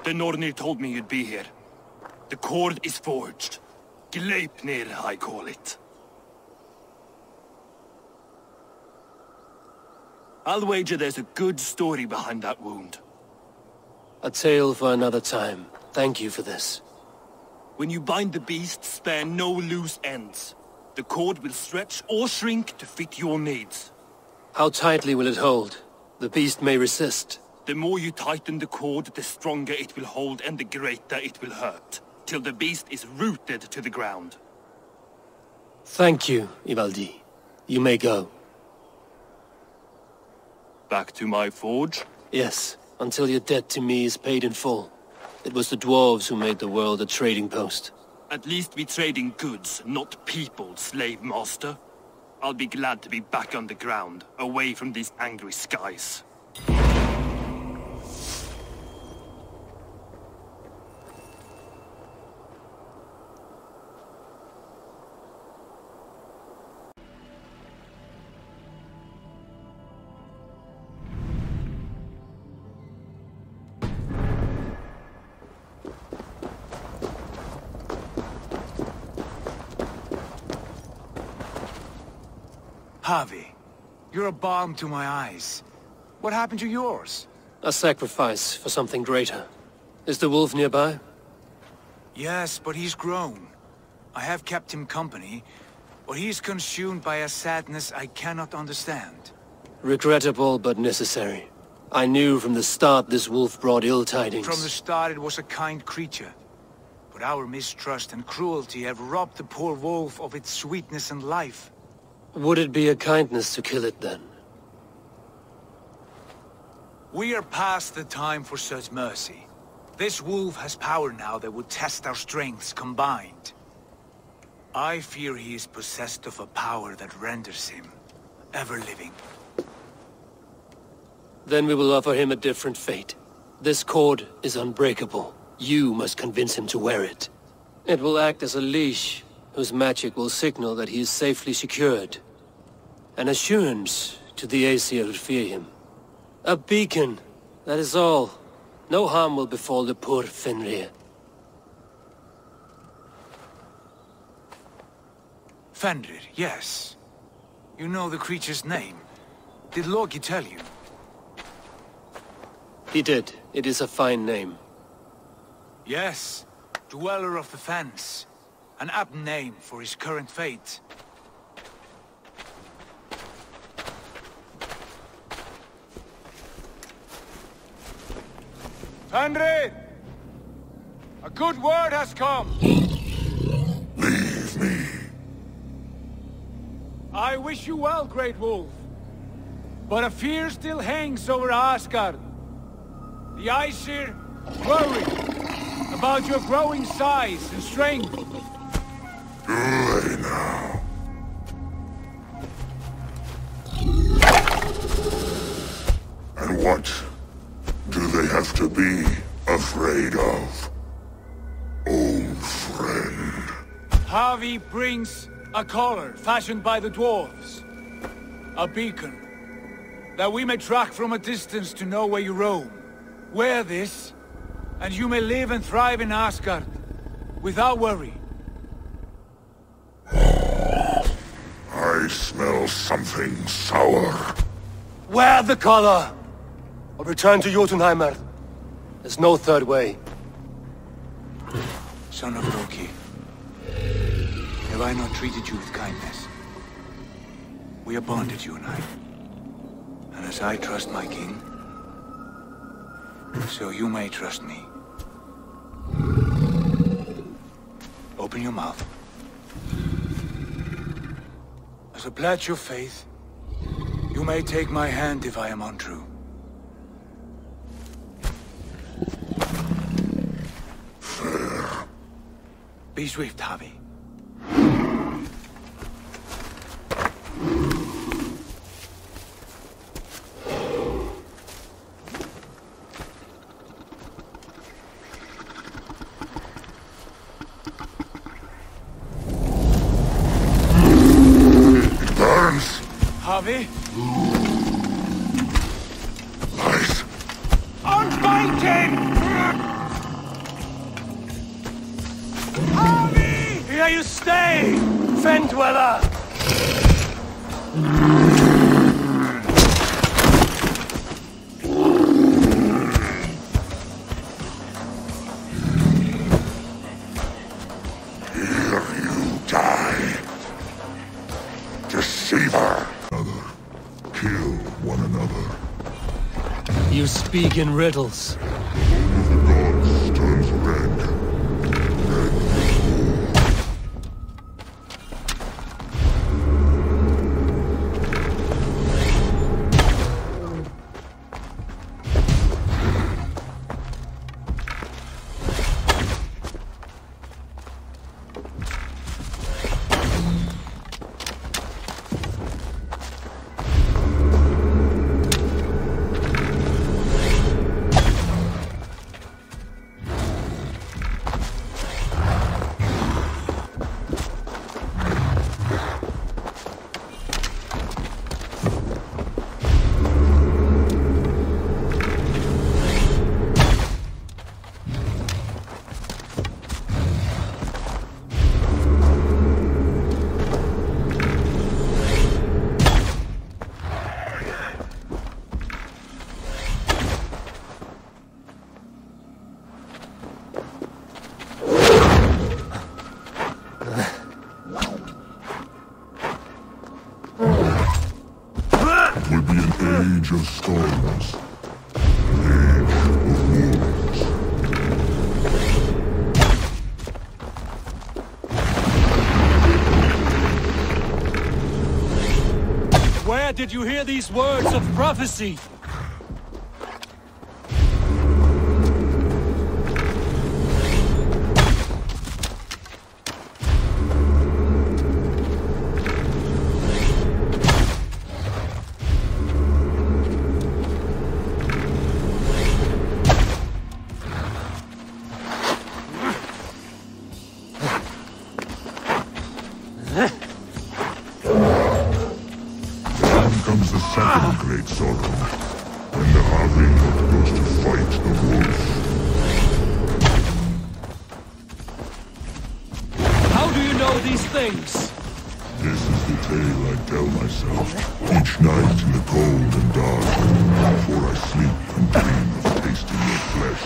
The Nornir told me you'd be here. The cord is forged. Gleipnir, I call it. I'll wager there's a good story behind that wound. A tale for another time. Thank you for this. When you bind the beast, spare no loose ends. The cord will stretch or shrink to fit your needs. How tightly will it hold? The beast may resist. The more you tighten the cord, the stronger it will hold and the greater it will hurt, till the beast is rooted to the ground. Thank you, Ivaldi. You may go. Back to my forge? Yes, until your debt to me is paid in full. It was the dwarves who made the world a trading post. At least we trade in goods, not people, slave master. I'll be glad to be back on the ground, away from these angry skies. Javi, you're a balm to my eyes. What happened to yours? A sacrifice for something greater. Is the wolf nearby? Yes, but he's grown. I have kept him company, but he's consumed by a sadness I cannot understand. Regrettable but necessary. I knew from the start this wolf brought ill tidings. From the start it was a kind creature. But our mistrust and cruelty have robbed the poor wolf of its sweetness and life. Would it be a kindness to kill it then? We are past the time for such mercy. This wolf has power now that would test our strengths combined. I fear he is possessed of a power that renders him ever-living. Then we will offer him a different fate. This cord is unbreakable. You must convince him to wear it. It will act as a leash, whose magic will signal that he is safely secured. An assurance to the Aesir who fear him. A beacon, that is all. No harm will befall the poor Fenrir. Fenrir, yes. You know the creature's name. Did Loki tell you? He did. It is a fine name. Yes. Dweller of the Fens. An apt name for his current fate. Fenrir! A good word has come! Leave me. I wish you well, Great Wolf. But a fear still hangs over Asgard. The Aesir worry about your growing size and strength. Do they now? And what do they have to be afraid of? Old friend. Javi brings a collar fashioned by the dwarves. A beacon, that we may track from a distance to know where you roam. Wear this, and you may live and thrive in Asgard, without worry. I smell something sour. Wear the collar! Or return to Jotunheimer. There's no third way. Son of Loki, have I not treated you with kindness? We are bonded, you and I. And as I trust my king, so you may trust me. Open your mouth. As a pledge of faith, you may take my hand if I am untrue. Fair. Be swift, Javi. Burns. Javi? Nice. Unbind him! Fen Dweller! Here you die. Deceiver. Kill one another. You speak in riddles. The gods turns red. Will be an age of storms, an age of wars. Where did you hear these words of prophecy? Comes the second great sorrow, when the Harvey goes to fight the wolf. How do you know these things? This is the tale I tell myself, each night in the cold and dark, before I sleep and dream of tasting your flesh.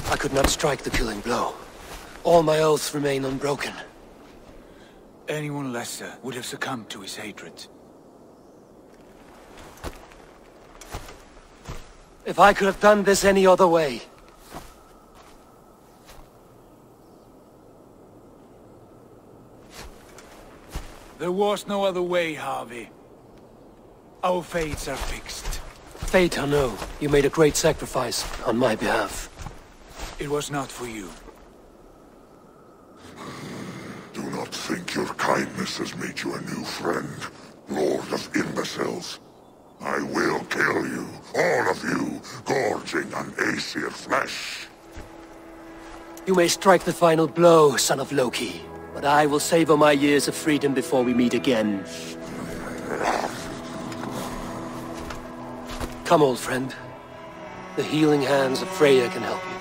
I could not strike the killing blow. All my oaths remain unbroken. Anyone lesser would have succumbed to his hatred. If I could have done this any other way. There was no other way, Harvey. Our fates are fixed. Fate, I know. You made a great sacrifice on my behalf. It was not for you. Do not think your kindness has made you a new friend, Lord of Imbeciles. I will kill you, all of you, gorging on Aesir flesh. You may strike the final blow, son of Loki. but I will savor my years of freedom before we meet again. Come, old friend. The healing hands of Freya can help you.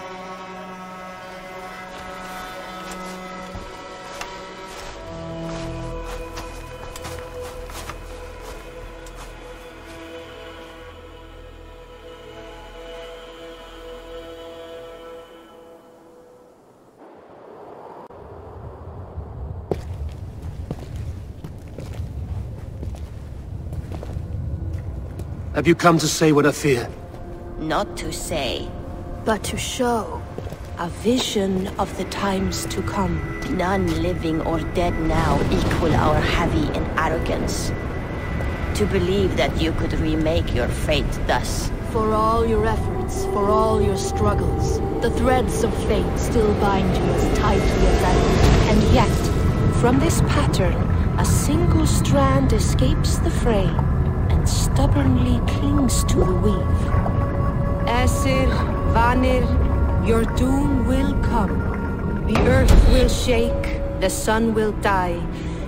Have you come to say what I fear? Not to say, but to show. A vision of the times to come. None living or dead now equal our heavy in arrogance. To believe that you could remake your fate thus. For all your efforts, for all your struggles, the threads of fate still bind you as tightly as ever. And yet, from this pattern, a single strand escapes the fray and stubbornly clings to the weave. Aesir, Vanir, your doom will come. The earth will shake, the sun will die.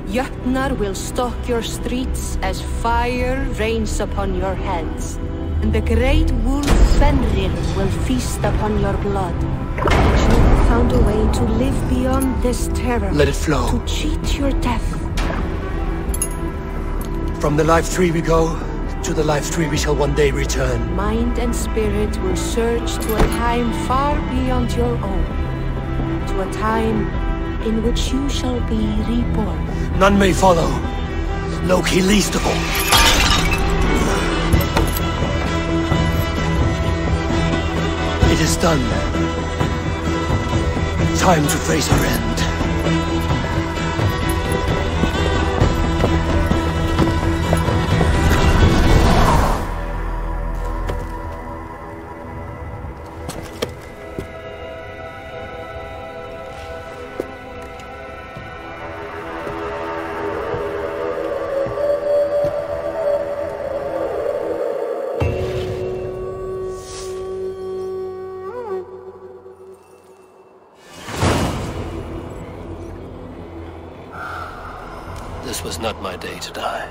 Jötnar will stalk your streets as fire rains upon your heads. And the great wolf Fenrir will feast upon your blood. But you have found a way to live beyond this terror. Let it flow. To cheat your death. From the life tree we go, to the life tree we shall one day return. Mind and spirit will surge to a time far beyond your own. To a time in which you shall be reborn. None may follow. Loki least of all. It is done. Time to face our end. This was not my day to die.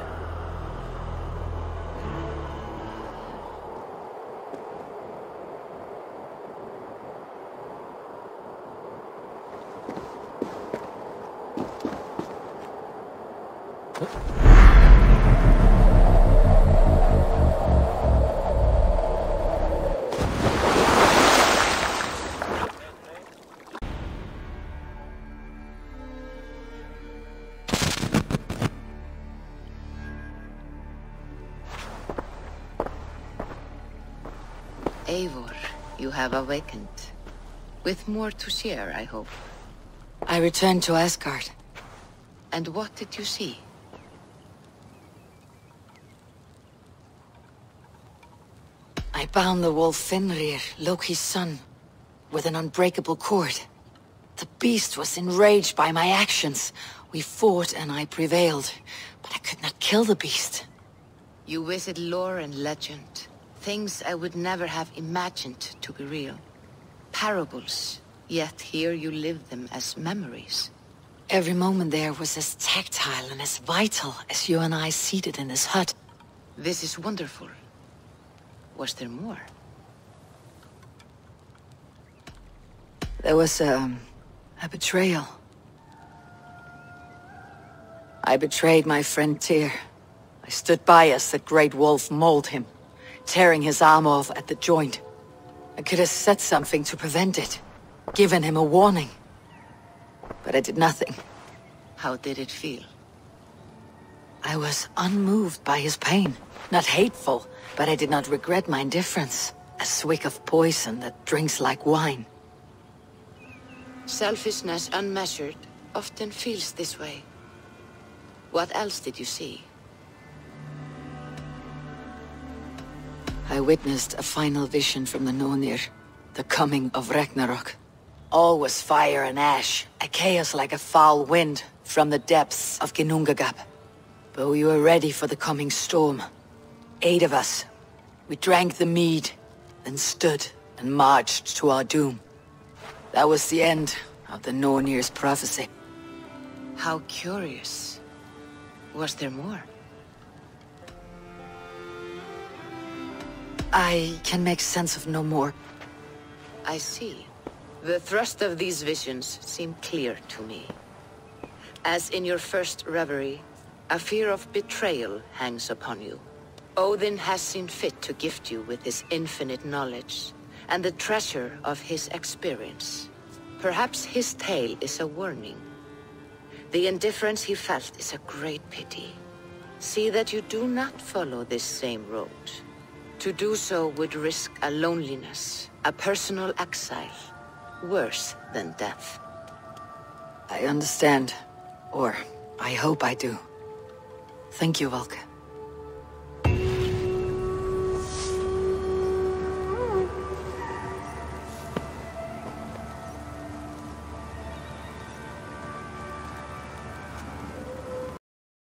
Eivor, you have awakened. With more to share, I hope. I returned to Asgard. And what did you see? I bound the wolf Fenrir, Loki's son, with an unbreakable cord. The beast was enraged by my actions. We fought and I prevailed, but I could not kill the beast. You visit lore and legend. Things I would never have imagined to be real. Parables, yet here you live them as memories. Every moment there was as tactile and as vital as you and I seated in this hut. This is wonderful. Was there more? There was a betrayal. I betrayed my friend Tyr. I stood by as the great wolf mauled him, tearing his arm off at the joint. I could have said something to prevent it, given him a warning. But I did nothing. How did it feel? I was unmoved by his pain. Not hateful, but I did not regret my indifference. A swig of poison that drinks like wine. Selfishness unmeasured often feels this way. What else did you see? I witnessed a final vision from the Nornir, the coming of Ragnarok. All was fire and ash, a chaos like a foul wind from the depths of Ginnungagap. But we were ready for the coming storm. 8 of us. We drank the mead, then stood and marched to our doom. That was the end of the Nornir's prophecy. How curious. Was there more? I can make sense of no more. I see. The thrust of these visions seem clear to me. As in your first reverie, a fear of betrayal hangs upon you. Odin has seen fit to gift you with his infinite knowledge, and the treasure of his experience. Perhaps his tale is a warning. The indifference he felt is a great pity. See that you do not follow this same road. To do so would risk a loneliness, a personal exile, worse than death. I understand. Or, I hope I do. Thank you, Valka.